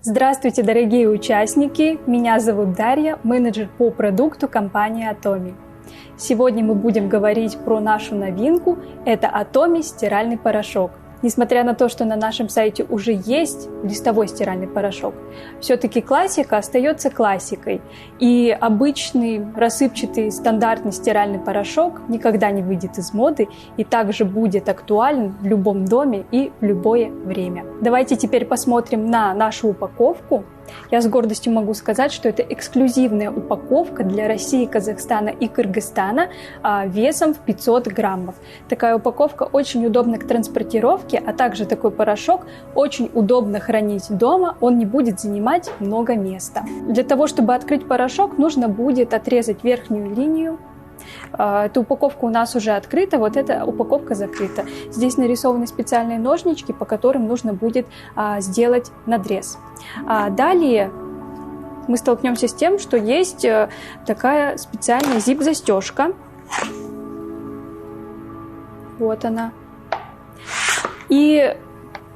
Здравствуйте, дорогие участники! Меня зовут Дарья, менеджер по продукту компании Atomi. Сегодня мы будем говорить про нашу новинку. Это Atomi стиральный порошок. Несмотря на то, что на нашем сайте уже есть листовой стиральный порошок, все-таки классика остается классикой. И обычный рассыпчатый стандартный стиральный порошок никогда не выйдет из моды и также будет актуален в любом доме и в любое время. Давайте теперь посмотрим на нашу упаковку. Я с гордостью могу сказать, что это эксклюзивная упаковка для России, Казахстана и Кыргызстана весом в 500 граммов. Такая упаковка очень удобна к транспортировке, а также такой порошок очень удобно хранить дома, он не будет занимать много места. Для того, чтобы открыть порошок, нужно будет отрезать верхнюю линию. Эта упаковка у нас уже открыта, вот эта упаковка закрыта. Здесь нарисованы специальные ножнички, по которым нужно будет сделать надрез. Далее мы столкнемся с тем, что есть такая специальная зип-застежка. Вот она. И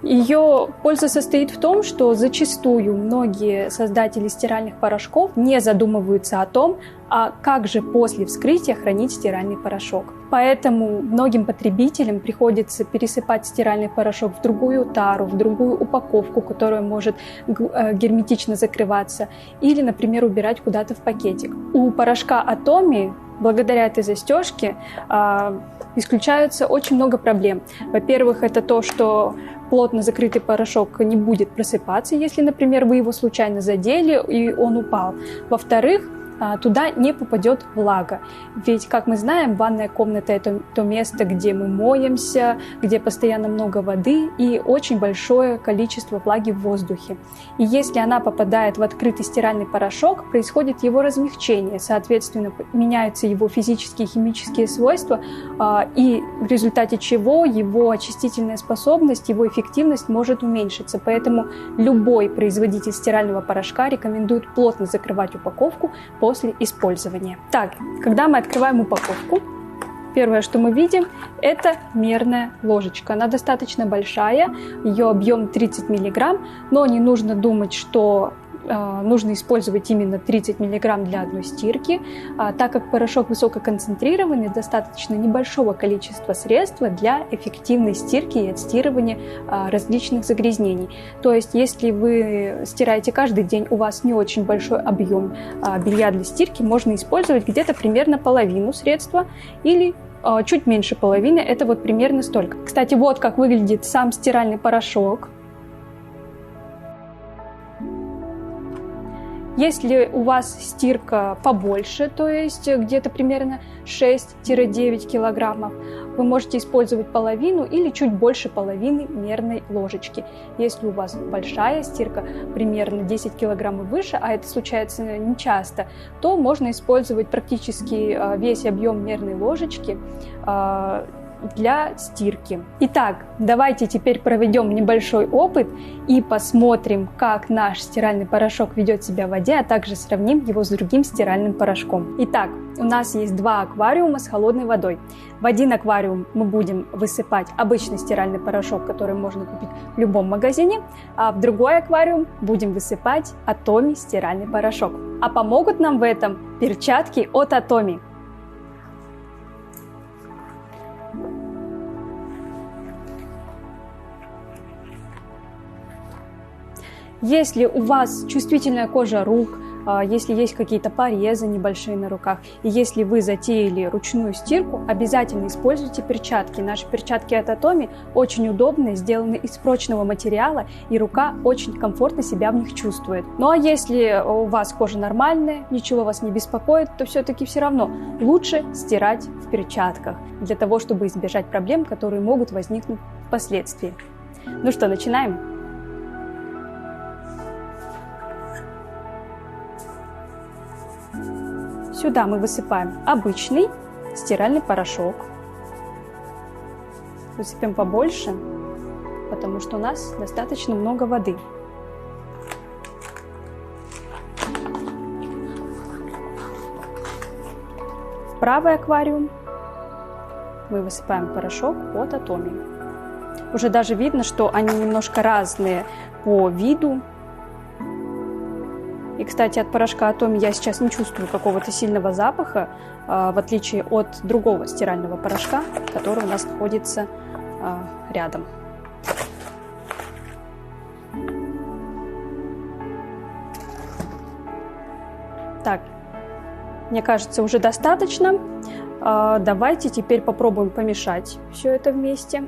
ее польза состоит в том, что зачастую многие создатели стиральных порошков не задумываются о том, а как же после вскрытия хранить стиральный порошок. Поэтому многим потребителям приходится пересыпать стиральный порошок в другую тару, в другую упаковку, которая может герметично закрываться, или, например, убирать куда-то в пакетик. У порошка Atomi благодаря этой застежке исключается очень много проблем. Во-первых, это то, что плотно закрытый порошок не будет просыпаться, если, например, вы его случайно задели и он упал. Во-вторых, туда не попадет влага. Ведь, как мы знаем, ванная комната – это то место, где мы моемся, где постоянно много воды и очень большое количество влаги в воздухе. И если она попадает в открытый стиральный порошок, происходит его размягчение, соответственно, меняются его физические и химические свойства, и в результате чего его очистительная способность, его эффективность может уменьшиться. Поэтому любой производитель стирального порошка рекомендует плотно закрывать упаковку после использования. Так, когда мы открываем упаковку, первое, что мы видим, это мерная ложечка. Она достаточно большая, ее объем 30 мг, но не нужно думать, что нужно использовать именно 30 мг для одной стирки, так как порошок высококонцентрированный, достаточно небольшого количества средства для эффективной стирки и отстирывания различных загрязнений. То есть, если вы стираете каждый день, у вас не очень большой объем белья для стирки, можно использовать где-то примерно половину средства или чуть меньше половины, это вот примерно столько. Кстати, вот как выглядит сам стиральный порошок. Если у вас стирка побольше, то есть где-то примерно 6-9 килограммов, вы можете использовать половину или чуть больше половины мерной ложечки. Если у вас большая стирка, примерно 10 килограмм и выше, а это случается нечасто, то можно использовать практически весь объем мерной ложечки для стирки. Итак, давайте теперь проведем небольшой опыт и посмотрим, как наш стиральный порошок ведет себя в воде, а также сравним его с другим стиральным порошком. Итак, у нас есть два аквариума с холодной водой. В один аквариум мы будем высыпать обычный стиральный порошок, который можно купить в любом магазине, а в другой аквариум будем высыпать Atomi стиральный порошок. А помогут нам в этом перчатки от Atomi. Если у вас чувствительная кожа рук, если есть какие-то порезы небольшие на руках, и если вы затеяли ручную стирку, обязательно используйте перчатки. Наши перчатки от Atomi очень удобные, сделаны из прочного материала, и рука очень комфортно себя в них чувствует. Ну а если у вас кожа нормальная, ничего вас не беспокоит, то все-таки все равно лучше стирать в перчатках, для того, чтобы избежать проблем, которые могут возникнуть впоследствии. Ну что, начинаем? Сюда мы высыпаем обычный стиральный порошок. Высыпем побольше, потому что у нас достаточно много воды. В правый аквариум мы высыпаем порошок от Atomi. Уже даже видно, что они немножко разные по виду. И, кстати, от порошка Atomy я сейчас не чувствую какого-то сильного запаха, в отличие от другого стирального порошка, который у нас находится рядом. Так, мне кажется, уже достаточно. Давайте теперь попробуем помешать все это вместе.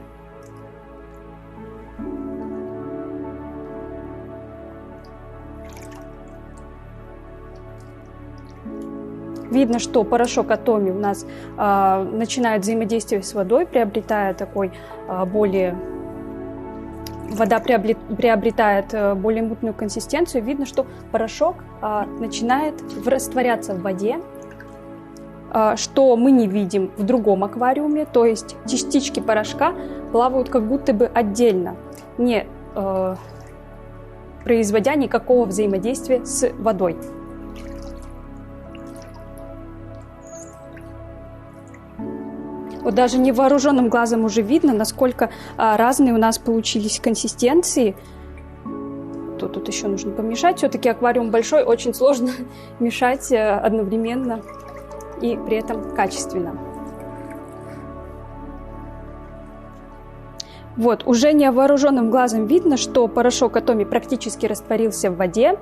Видно, что порошок Atomy у нас начинает взаимодействие с водой, приобретая такой вода приобретает более мутную консистенцию. Видно, что порошок начинает растворяться в воде, что мы не видим в другом аквариуме, то есть частички порошка плавают как будто бы отдельно, не производя никакого взаимодействия с водой. Вот даже невооруженным глазом уже видно, насколько разные у нас получились консистенции. Тут еще нужно помешать. Все-таки аквариум большой, очень сложно мешать одновременно и при этом качественно. Вот, уже невооруженным глазом видно, что порошок Atomy практически растворился в воде.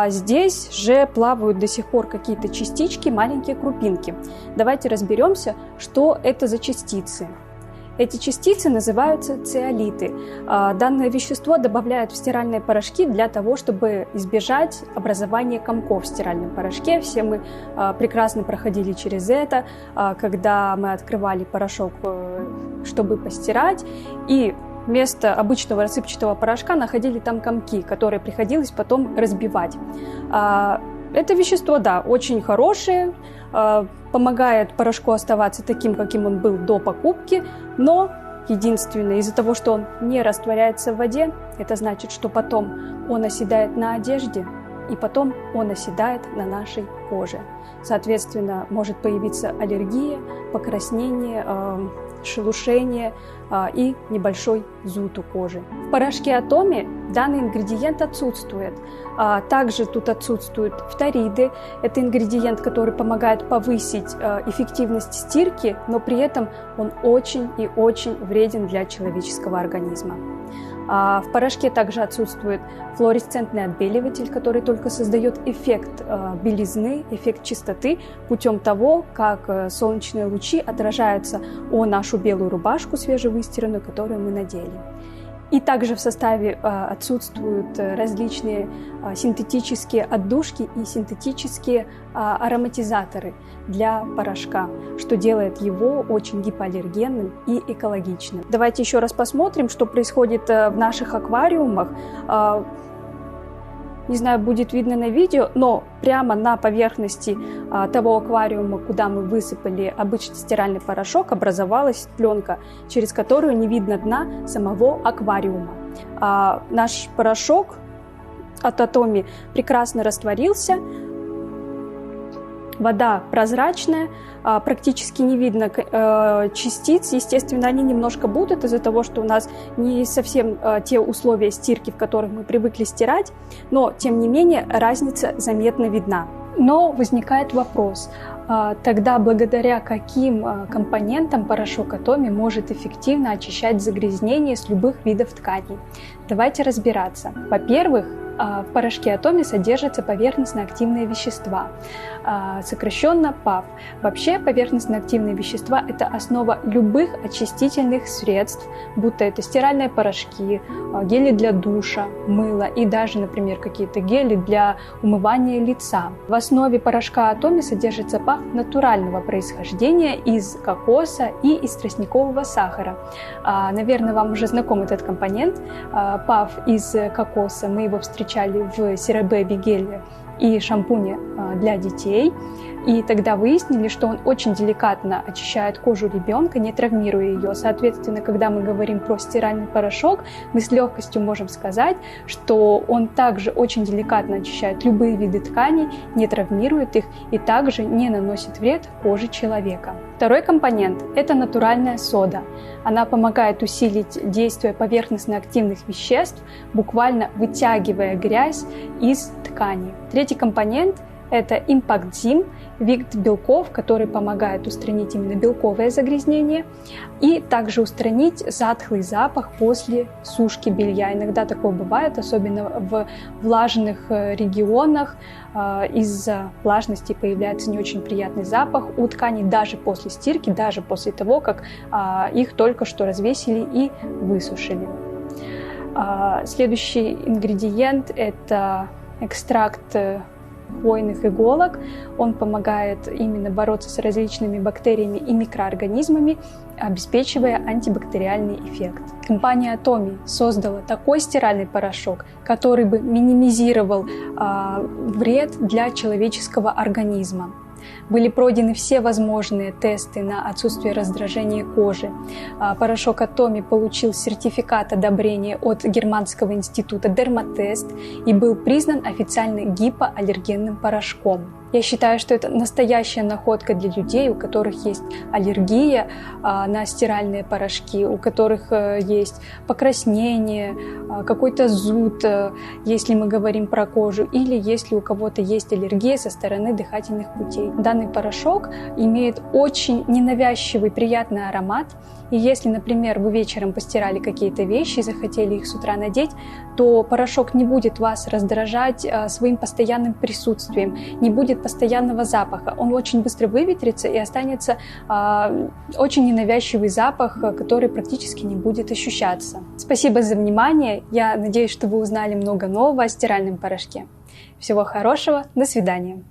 Здесь же плавают до сих пор какие-то частички, маленькие крупинки. Давайте разберемся, что это за частицы. Эти частицы называются цеолиты. Данное вещество добавляют в стиральные порошки для того, чтобы избежать образования комков в стиральном порошке. Все мы прекрасно проходили через это, когда мы открывали порошок, чтобы постирать, и вместо обычного рассыпчатого порошка находили там комки, которые приходилось потом разбивать. Это вещество, да, очень хорошее, помогает порошку оставаться таким, каким он был до покупки, но единственное, из-за того, что он не растворяется в воде, это значит, что потом он оседает на одежде, и потом он оседает на нашей коже. Соответственно, может появиться аллергия, покраснение, шелушение и небольшой зуд у кожи. В порошке Atomy данный ингредиент отсутствует. Также тут отсутствуют фториды. Это ингредиент, который помогает повысить эффективность стирки, но при этом он очень и очень вреден для человеческого организма. В порошке также отсутствует флуоресцентный отбеливатель, который только создает эффект белизны, эффект чистоты путем того, как солнечные лучи отражаются о нашу белую рубашку свежевыстиранную, которую мы надели. И также в составе отсутствуют различные синтетические отдушки и синтетические ароматизаторы для порошка, что делает его очень гипоаллергенным и экологичным. Давайте еще раз посмотрим, что происходит в наших аквариумах. Не знаю, будет видно на видео, но прямо на поверхности того аквариума, куда мы высыпали обычный стиральный порошок, образовалась пленка, через которую не видно дна самого аквариума. Наш порошок от Atomy прекрасно растворился. Вода прозрачная, практически не видно частиц. Естественно, они немножко будут из-за того, что у нас не совсем те условия стирки, в которых мы привыкли стирать, но, тем не менее, разница заметно видна. Но возникает вопрос, тогда благодаря каким компонентам порошок Atomy может эффективно очищать загрязнения с любых видов тканей? Давайте разбираться. Во-первых, в порошке Atomy содержатся поверхностно-активные вещества, сокращенно ПАВ. Вообще поверхностно-активные вещества – это основа любых очистительных средств, будто это стиральные порошки, гели для душа, мыло и даже, например, какие-то гели для умывания лица. В основе порошка Atomy содержится ПАВ натурального происхождения из кокоса и из тростникового сахара. Наверное, вам уже знаком этот компонент. ПАВ из кокоса, мы его встречали в CeraBaby геле и шампуне для детей. И тогда выяснили, что он очень деликатно очищает кожу ребенка, не травмируя ее. Соответственно, когда мы говорим про стиральный порошок, мы с легкостью можем сказать, что он также очень деликатно очищает любые виды тканей, не травмирует их и также не наносит вред коже человека. Второй компонент – это натуральная сода. Она помогает усилить действие поверхностно-активных веществ, буквально вытягивая грязь из ткани. Третий компонент – это импакт-зим, вид белков, который помогает устранить именно белковое загрязнение и также устранить затхлый запах после сушки белья. Иногда такое бывает, особенно в влажных регионах. Из-за влажности появляется не очень приятный запах у тканей даже после стирки, даже после того, как их только что развесили и высушили. Следующий ингредиент – это экстракт хвойных иголок. Он помогает именно бороться с различными бактериями и микроорганизмами, обеспечивая антибактериальный эффект. Компания Atomy создала такой стиральный порошок, который бы минимизировал вред для человеческого организма. Были пройдены все возможные тесты на отсутствие раздражения кожи. Порошок Atomy получил сертификат одобрения от Германского института Dermatest и был признан официально гипоаллергенным порошком. Я считаю, что это настоящая находка для людей, у которых есть аллергия на стиральные порошки, у которых есть покраснение, какой-то зуд, если мы говорим про кожу, или если у кого-то есть аллергия со стороны дыхательных путей. Данный порошок имеет очень ненавязчивый, приятный аромат. И если, например, вы вечером постирали какие-то вещи и захотели их с утра надеть, то порошок не будет вас раздражать своим постоянным присутствием, не будет постоянного запаха. Он очень быстро выветрится и останется очень ненавязчивый запах, который практически не будет ощущаться. Спасибо за внимание. Я надеюсь, что вы узнали много нового о стиральном порошке. Всего хорошего. До свидания.